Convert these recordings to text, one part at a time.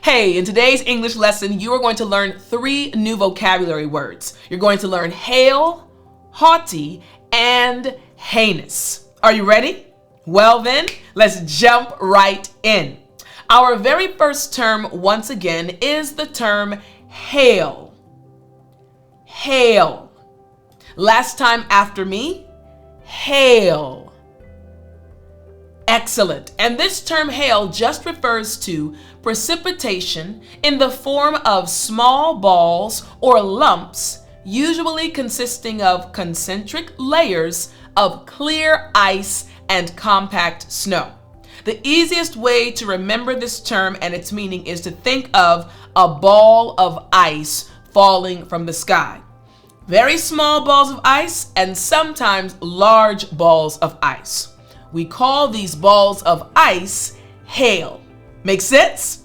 Hey, in today's English lesson, you are going to learn 3 new vocabulary words. You're going to learn hail, haughty, and heinous. Are you ready? Well then, let's jump right in. Our very first term, once again, is the term hail. Hail. Last time after me, hail. Excellent. And this term hail just refers to precipitation in the form of small balls or lumps, usually consisting of concentric layers of clear ice and compact snow. The easiest way to remember this term and its meaning is to think of a ball of ice falling from the sky. Very small balls of ice and sometimes large balls of ice. We call these balls of ice hail. Make sense?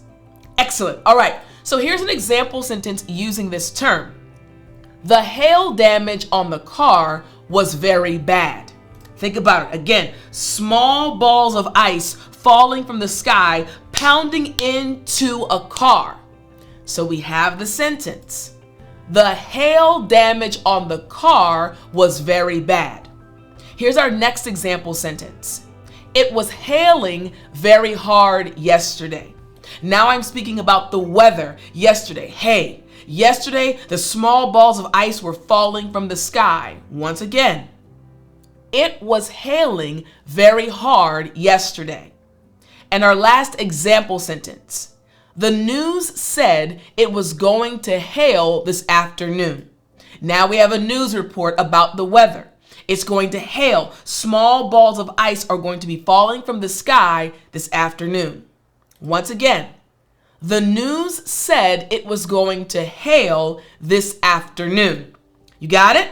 Excellent. All right, so here's an example sentence using this term. The hail damage on the car was very bad. Think about it. Again, small balls of ice falling from the sky, pounding into a car. So we have the sentence. The hail damage on the car was very bad. Here's our next example sentence. It was hailing very hard yesterday. Now I'm speaking about the weather yesterday. Hey, yesterday the small balls of ice were falling from the sky. Once again, it was hailing very hard yesterday. And our last example sentence. The news said it was going to hail this afternoon. Now we have a news report about the weather. It's going to hail. Small balls of ice are going to be falling from the sky this afternoon. Once again, the news said it was going to hail this afternoon. You got it?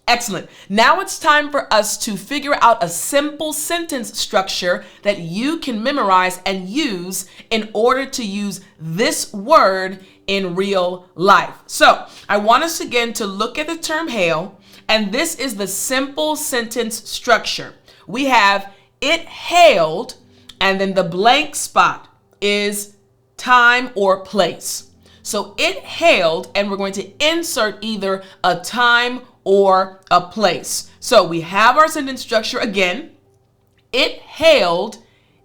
Excellent. Now it's time for us to figure out a simple sentence structure that you can memorize and use in order to use this word in real life. So I want us again to look at the term hail. And this is the simple sentence structure. We have it hailed, and then the blank spot is time or place. So it hailed, and we're going to insert either a time or a place. So we have our sentence structure again. It hailed,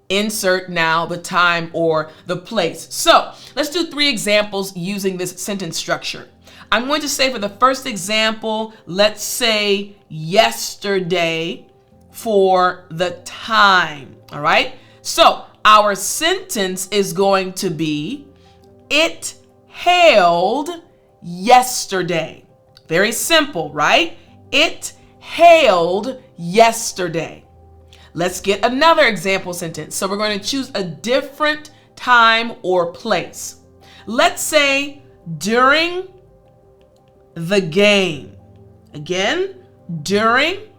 insert now the time or the place. So let's do 3 examples using this sentence structure. I'm going to say for the first example, let's say yesterday for the time, all right? So our sentence is going to be, it hailed yesterday. Very simple, right? It hailed yesterday. Let's get another example sentence. So we're going to choose a different time or place. Let's say during the game. Again, during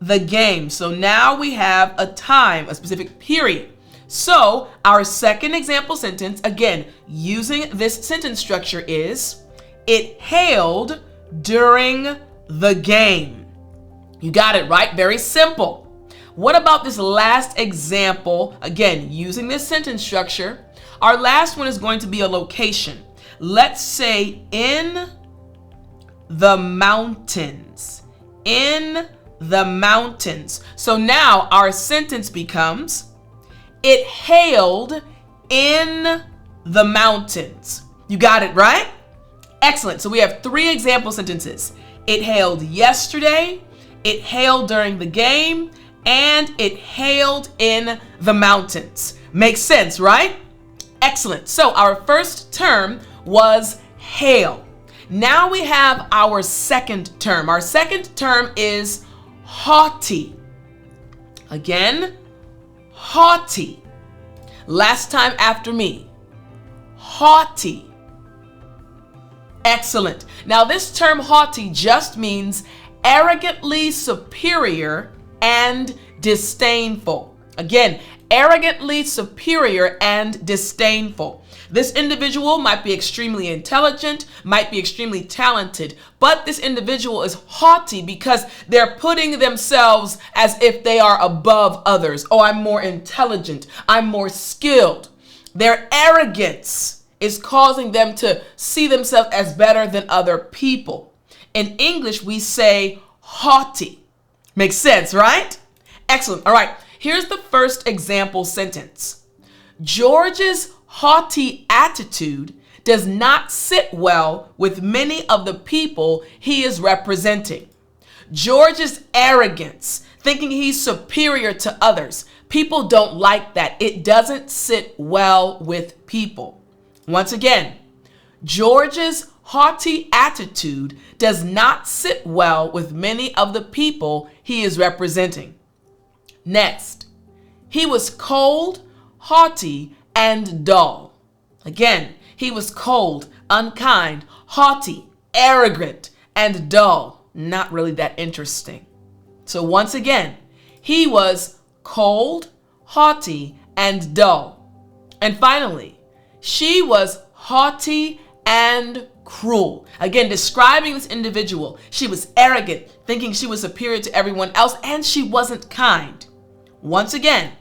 the game. So now we have a time, a specific period. So our second example sentence, again, using this sentence structure is, it hailed during the game. You got it, right? Very simple. What about this last example? Again, using this sentence structure, our last one is going to be a location. Let's say in the mountains. In the mountains. So now our sentence becomes, it hailed in the mountains. You got it, right? Excellent. So we have 3 example sentences. It hailed yesterday, it hailed during the game, and it hailed in the mountains. Makes sense, right? Excellent. So our first term was hail. Now we have our second term. Our second term is haughty. Again, haughty. Last time after me, haughty. Excellent. Now this term haughty just means arrogantly superior and disdainful. Again, arrogantly superior and disdainful. This individual might be extremely intelligent, might be extremely talented, but this individual is haughty because they're putting themselves as if they are above others. Oh, I'm more intelligent. I'm more skilled. Their arrogance is causing them to see themselves as better than other people. In English, we say haughty. Makes sense, right? Excellent. All right, here's the first example sentence. George's haughty attitude does not sit well with many of the people he is representing. George's arrogance, thinking he's superior to others. People don't like that. It doesn't sit well with people. Once again, George's haughty attitude does not sit well with many of the people he is representing. Next, he was cold, haughty, and dull. Again, he was cold, unkind, haughty, arrogant, and dull. Not really that interesting. So once again, he was cold, haughty, and dull. And finally, she was haughty and cruel. Again, describing this individual. She was arrogant, thinking she was superior to everyone else, and she wasn't kind. Once again,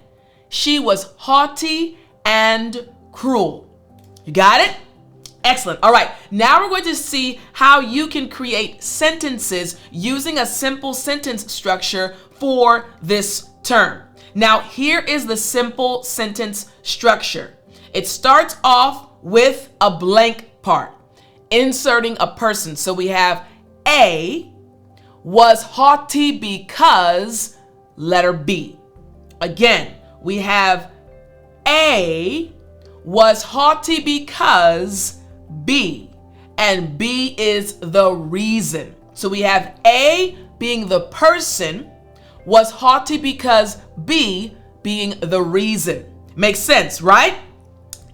she was haughty and cruel. You got it? Excellent. All right, now we're going to see how you can create sentences using a simple sentence structure for this term. Now, here is the simple sentence structure. It starts off with a blank part, inserting a person. So we have A was haughty because letter B. Again, we have A was haughty because B, and B is the reason. So we have A being the person, was haughty because B being the reason. Makes sense, right?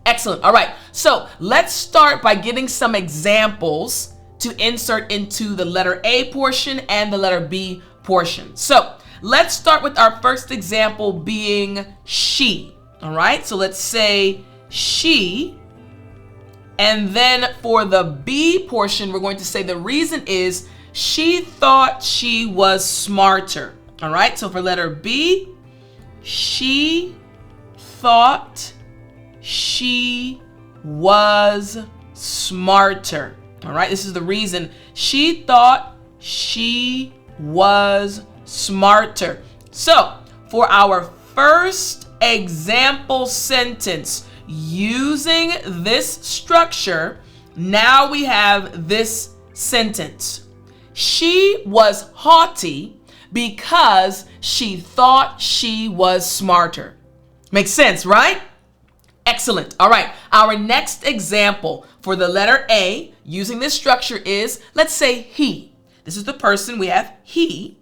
Excellent. All right, so let's start by getting some examples to insert into the letter A portion and the letter B portion. So let's start with our first example being she. All right, so let's say she. And then for the B portion, we're going to say the reason is she thought she was smarter. All right, so for letter B, she thought she was smarter. All right, this is the reason. She thought she was smarter. So for our first example sentence, using this structure, now we have this sentence. She was haughty because she thought she was smarter. Makes sense, right? Excellent. All right, our next example for the letter A using this structure is, let's say he. This is the person, we have he.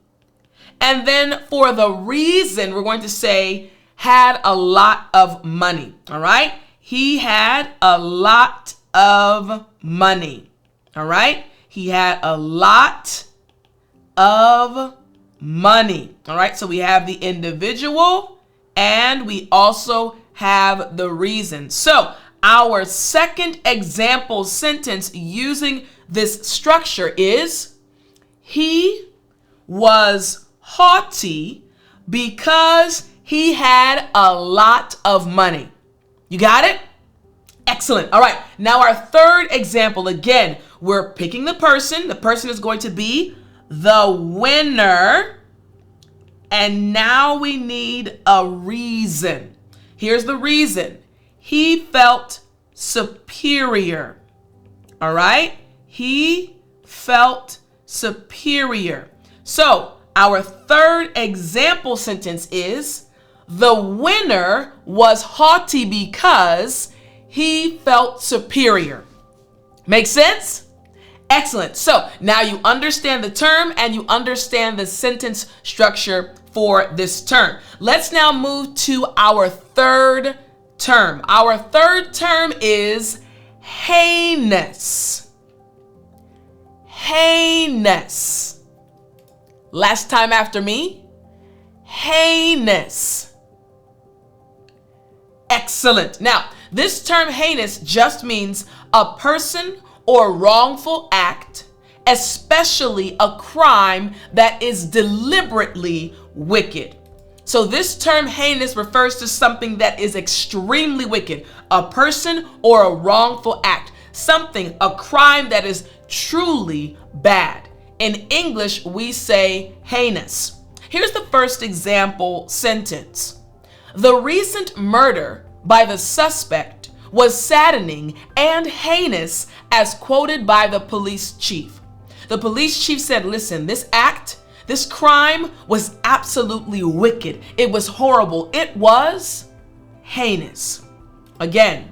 And then for the reason, we're going to say had a lot of money. All right, he had a lot of money. All right, he had a lot of money. All right, so we have the individual and we also have the reason. So our second example sentence using this structure is, he was haughty because he had a lot of money. You got it? Excellent. All right, now our third example, again, we're picking the person. The person is going to be the winner. And now we need a reason. Here's the reason. He felt superior. All right? He felt superior. So our third example sentence is, the winner was haughty because he felt superior. Make sense? Excellent. So now you understand the term and you understand the sentence structure for this term. Let's now move to our third term. Our third term is heinous. Heinous. Last time after me. Heinous. Excellent. Now, this term heinous just means a person or wrongful act, especially a crime that is deliberately wicked. So this term heinous refers to something that is extremely wicked, a person or a wrongful act, something, a crime that is truly bad. In English, we say heinous. Here's the first example sentence. The recent murder by the suspect was saddening and heinous as quoted by the police chief. The police chief said, listen, this crime was absolutely wicked. It was horrible. It was heinous. Again,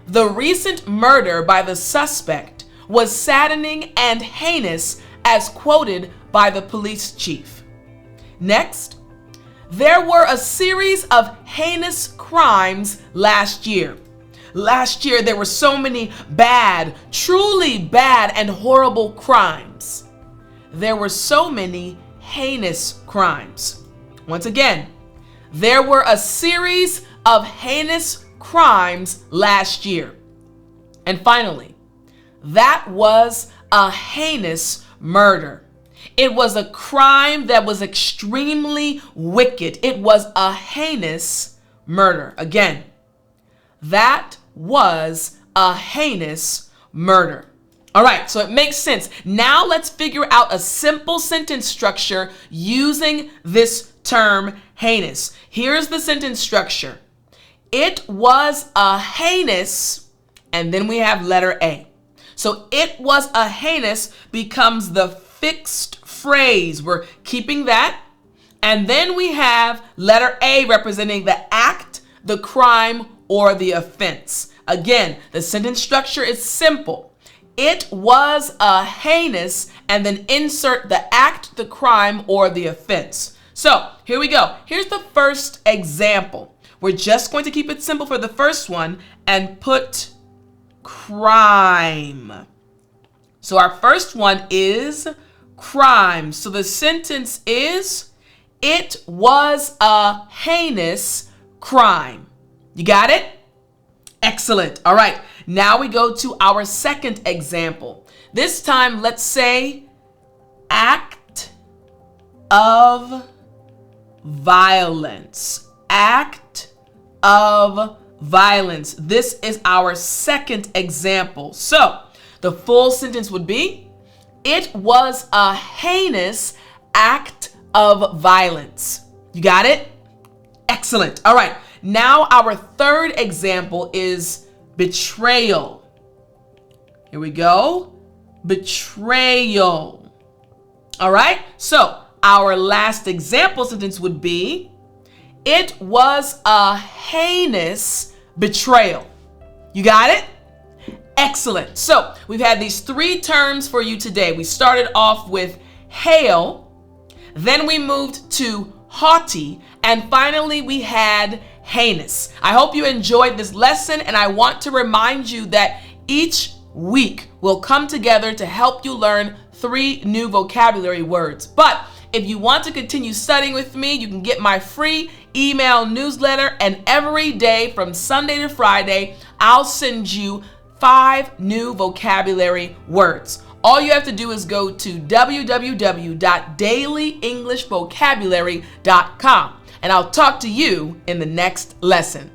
the recent murder by the suspect was saddening and heinous as quoted by the police chief. Next, there were a series of heinous crimes last year. Last year, there were so many bad, truly bad and horrible crimes. There were so many heinous crimes. Once again, there were a series of heinous crimes last year. And finally, that was a heinous murder. It was a crime that was extremely wicked. It was a heinous murder. Again, that was a heinous murder. All right, so it makes sense. Now let's figure out a simple sentence structure using this term heinous. Here's the sentence structure. It was a heinous, and then we have letter A. So it was a heinous becomes the fixed phrase. We're keeping that. And then we have letter A representing the act, the crime, or the offense. Again, the sentence structure is simple. It was a heinous, and then insert the act, the crime, or the offense. So here we go. Here's the first example. We're just going to keep it simple for the first one and put crime. So our first one is crime. So the sentence is, it was a heinous crime. You got it? Excellent. All right. Now we go to our second example. This time, let's say act of violence. Act of violence. This is our second example. So the full sentence would be, it was a heinous act of violence. You got it? Excellent. All right. Now our third example is betrayal. Here we go. Betrayal. All right. So our last example sentence would be, it was a heinous betrayal. You got it? Excellent. So we've had these three terms for you today. We started off with hail, then we moved to haughty, and finally we had heinous. I hope you enjoyed this lesson, and I want to remind you that each week we'll come together to help you learn 3 new vocabulary words. But if you want to continue studying with me, you can get my free email newsletter, and every day from Sunday to Friday, I'll send you 5 new vocabulary words. All you have to do is go to www.dailyenglishvocabulary.com, and I'll talk to you in the next lesson.